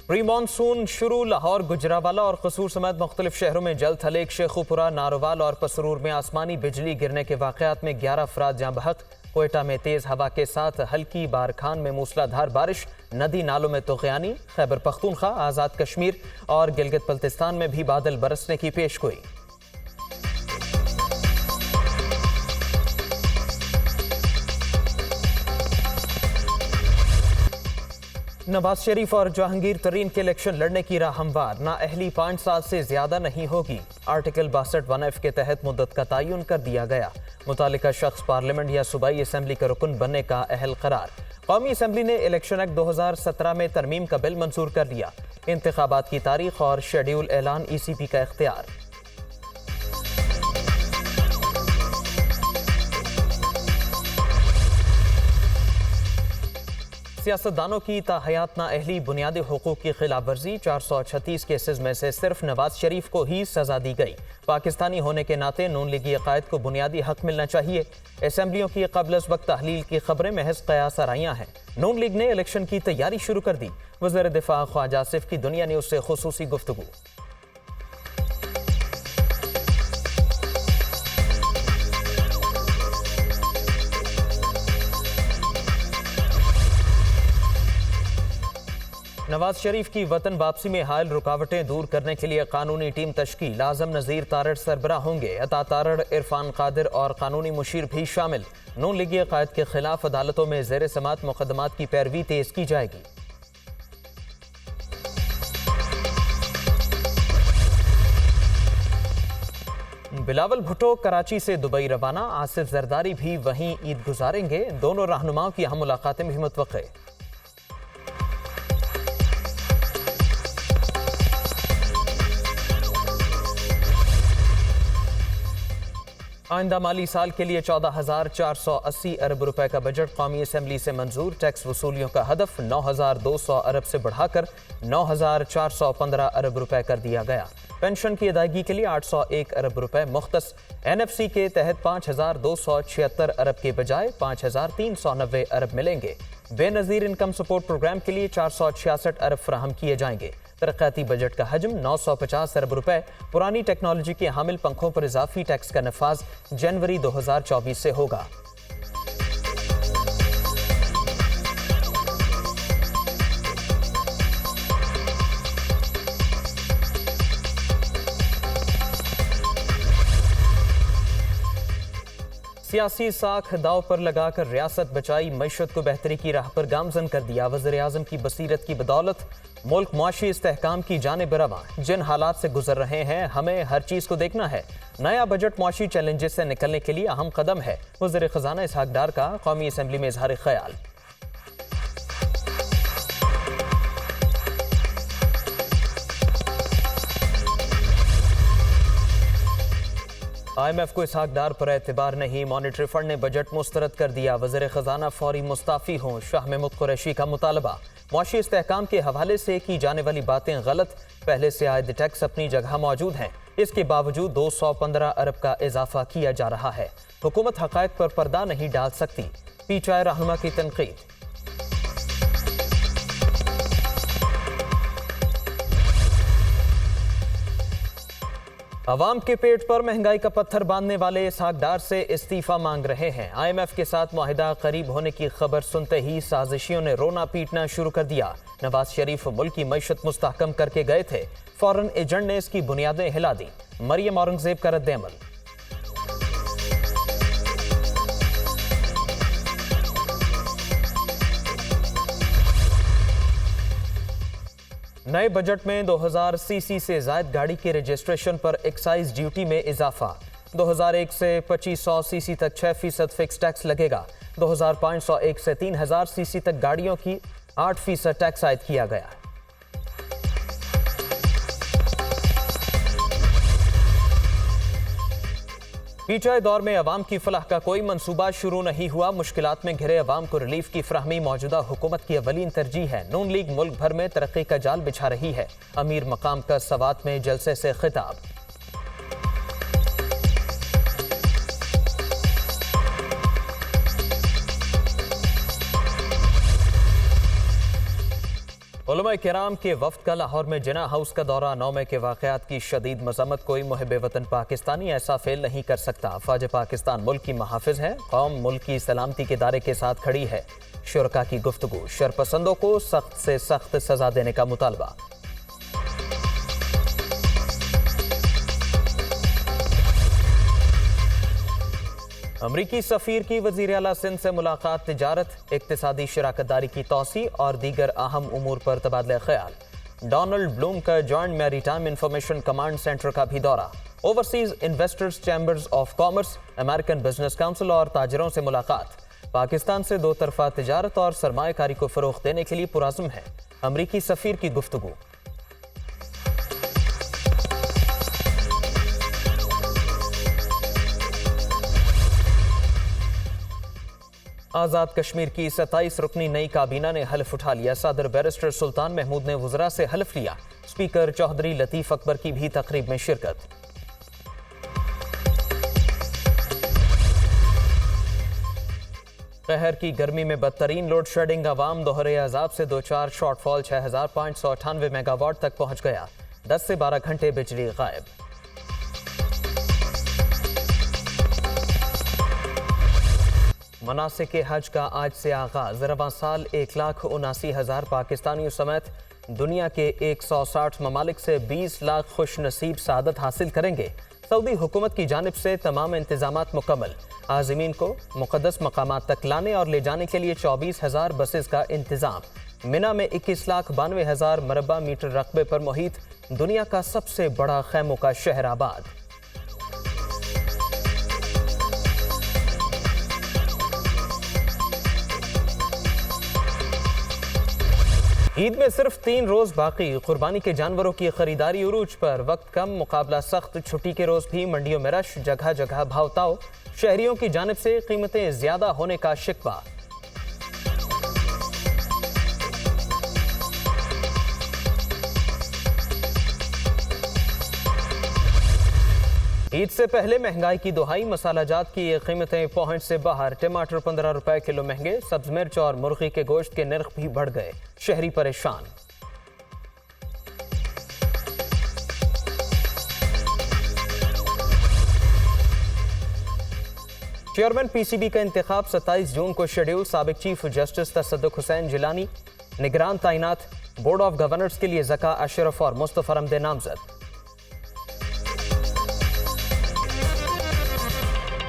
Pre monsoon शुरू। लाहौर, गुजरावाला और कसूर समेत मुख्तलिफ शहरों में जल थलेक। शेखुपुरा, नारोवाल और पसरूर में आसमानी बिजली गिरने के वाक़यात में 11 अफराद जाँ बहक। कोयटा में तेज़ हवा के साथ हल्की बारखान में मूसलाधार बारिश। नदी नालों में तुग़यानी। खैबर पख्तूनख्वा, आज़ाद कश्मीर और गिलगित बल्तिस्तान में भी बादल बरसने की पेशगोई। नवाज शरीफ और जहांगीर तरीन के इलेक्शन लड़ने की राह हमवार। नाअहली 5 साल से ज्यादा नहीं होगी। आर्टिकल 62(1)F के तहत मुद्दत का तयन कर दिया गया। मुतालिका शख्स पार्लियामेंट या सूबाई असम्बली का रुकन बनने का अहल करार। कौमी असम्बली ने इलेक्शन एक्ट 2017 में तरमीम का बिल मंजूर कर लिया। इंतखाबात की तारीख और शेड्यूल ऐलान ECP का इख्तियार। सियासतदानों की ताहयात नाअहली बुनियादी हुकूक की खिलाफ वर्जी। 436 केसेस में से सिर्फ नवाज शरीफ को ही सजा दी गई। पाकिस्तानी होने के नाते नून लीगी अकायद को बुनियादी हक मिलना चाहिए। असम्बलियों की कबल अज वक्त तहलील की खबरें महज कयास आराइयां हैं। नून लीग ने इलेक्शन की तैयारी शुरू कर दी। वज़ीर दिफा ख्वाजा आसिफ की दुनिया न्यूज़ से खुसूसी गुफ्तगू। नवाज शरीफ की वतन वापसी में हायल रुकावटें दूर करने के लिए कानूनी टीम तश्कील। आजम नज़ीर तारड़ सरबराह होंगे। अता तारड़, इरफान कादिर और कानूनी मुशीर भी शामिल। नून लीगी अकायद के खिलाफ अदालतों में ज़ेर समात मुकदमात की पैरवी तेज की जाएगी। बिलावल भुट्टो कराची से दुबई रवाना। आसिफ जरदारी भी वहीं ईद गुजारेंगे। दोनों रहनुमाओं की अहम मुलाकातें भी मुतवक्के। आइंदा माली साल के लिए 14,480 अरब रुपए का बजट कौमी असम्बली से मंजूर। टैक्स वसूलियों का हदफ 9,200 अरब से बढ़ाकर 9,415 अरब रुपए कर दिया गया। पेंशन की अदायगी के लिए 801 अरब रुपए मुख्तस। NFC के तहत 5,276 अरब के बजाय 5,390 अरब मिलेंगे। बेनज़ीर इनकम सपोर्ट प्रोग्राम के लिए 466 अरब फराहम किए जाएंगे। तरक्याती बजट का हजम 950 अरब रुपए। पुरानी टेक्नोलॉजी के हामिल पंखों पर इजाफी टैक्स का नफाज जनवरी 2024 से होगा। सियासी साख दाव पर लगाकर रियासत बचाई। मईशत को बेहतरी की राह पर गामजन कर दिया। वज़ीर आज़म की बसीरत की बदौलत मुल्क मुआशी इस्तेहकाम की जानिब रवां। जिन हालात से गुजर रहे हैं हमें हर चीज़ को देखना है। नया बजट मुआशी चैलेंजेस से निकलने के लिए अहम कदम है। वज़ीर ख़जाना इसहाक डार का कौमी असम्बली में इजहार ख्याल। IMF को इसहाक डार पर एतबार नहीं। मॉनिटरी फंड ने बजट मुस्तरद कर दिया। वज़ीर ख़जाना फौरी मुस्ताफ़ी हों। शाह महमूद कुरैशी का मुतालबा। मुआशी इस्तेहकाम के हवाले से की जाने वाली बातें गलत। पहले से आयद टैक्स अपनी जगह मौजूद हैं। इसके बावजूद 215 अरब का इजाफा किया जा रहा है। हुकूमत हक़ाइक़ पर पर्दा नहीं डाल सकती। PTI रहनुमा की तनकीद। अवाम के पेट पर महंगाई का पत्थर बांधने वाले इसहाक डार से इस्तीफा मांग रहे हैं। IMF के साथ मुआहिदा करीब होने की खबर सुनते ही साजिशियों ने रोना पीटना शुरू कर दिया। नवाज शरीफ मुल्क की मईशत मुस्तहकम करके गए थे। फौरन एजेंट ने इसकी बुनियादें हिला दी। मरियम औरंगजेब का रद्द-ए-अमल। नए बजट में 2000 सीसी से जायद गाड़ी के रजिस्ट्रेशन पर एक्साइज ड्यूटी में इजाफा। 2001 से 2500 सीसी तक 6% फिक्स टैक्स लगेगा। 2501 से 3000 सीसी तक गाड़ियों की 8% टैक्स आयद किया गया। PTI दौर में अवाम की फलाह का कोई मंसूबा शुरू नहीं हुआ। मुश्किलात में घिरे अवाम को रिलीफ की फ्राहमी मौजूदा हुकूमत की अवलीन तरजीह है। नून लीग मुल्क भर में तरक्की का जाल बिछा रही है। अमीर मकाम का सवात में जलसे से खिताब। उलमा किराम के वफ्द का लाहौर में जिना हाउस का दौरा। 9 मई के वाक़यात की शदीद मज़म्मत। कोई मुहिब वतन पाकिस्तानी ऐसा फेल नहीं कर सकता। फौज पाकिस्तान मुल्क की महाफिज है। कौम मुल्क की सलामती के दायरे के साथ खड़ी है। शुरका की गुफ्तगू। शरपसंदों को सख्त से सख्त सजा देने का मुतालबा। अमरीकी सफ़ीर की वज़ीर आला सिंध से मुलाकात। तिजारत, इक्तिसादी शराकतदारी की तौसी और दीगर अहम उमूर पर तबादला ख्याल। डोनाल्ड ब्लूम का joint maritime information command centre का भी दौरा। Overseas investors chambers of commerce, American business council और ताजरों से मुलाकात। पाकिस्तान से दो तरफा तिजारत और सरमायाकारी को फ़रोग़ देने के लिए पुरज़्म है। अमरीकी सफ़ीर की गुफ्तगू। आज़ाद कश्मीर की 27 रुकनी नई काबीना ने हल्फ उठा लिया। सदर बैरिस्टर सुल्तान महमूद ने वज़रा से हल्फ लिया। स्पीकर चौधरी लतीफ़ अकबर की भी तकरीब में शिरकत। कहर की गर्मी में बदतरीन लोड शेडिंग। अवाम दोहरे अजाब से दो चार। शॉर्टफॉल 6598 मेगावाट तक पहुंच गया। 10 से 12 घंटे बिजली गायब। मनासिक हज का आज से आगाज। रवां साल 1,79,000 पाकिस्तानियों समेत दुनिया के 160 ममालिक से 20 लाख खुश नसीब सआदत हासिल करेंगे। सऊदी हुकूमत की जानिब से तमाम इंतजामात मुकम्मल। आज़मीन को मुक़द्दस मकामात तक लाने और ले जाने के लिए 24,000 बसेस का इंतजाम। मिना में 21,92,000 मरबा मीटर रकबे पर मुहित दुनिया का सबसे बड़ा खैमों का शहर आबाद। ईद में सिर्फ 3 रोज बाकी। कुर्बानी के जानवरों की खरीदारी उरूज पर। वक्त कम, मुकाबला सख्त। छुट्टी के रोज भी मंडियों में रश। जगह जगह भावताव। शहरियों की जानिब से कीमतें ज्यादा होने का शिकवा। ईद से पहले महंगाई की दुहाई। मसाला जात की ये कीमतें पहुंच से बाहर। टमाटर 15 रुपए किलो महंगे। सब्ज मिर्च और मुर्गी के गोश्त के नर्ख भी बढ़ गए। शहरी परेशान। चेयरमैन पीसीबी का इंतखाब 27 जून को शेड्यूल। साबिक चीफ जस्टिस तसद्दुक हुसैन जिलानी निगरान तैनात। बोर्ड ऑफ गवर्नर्स के लिए ज़का अशरफ और मुस्तफा रहमद नामजद।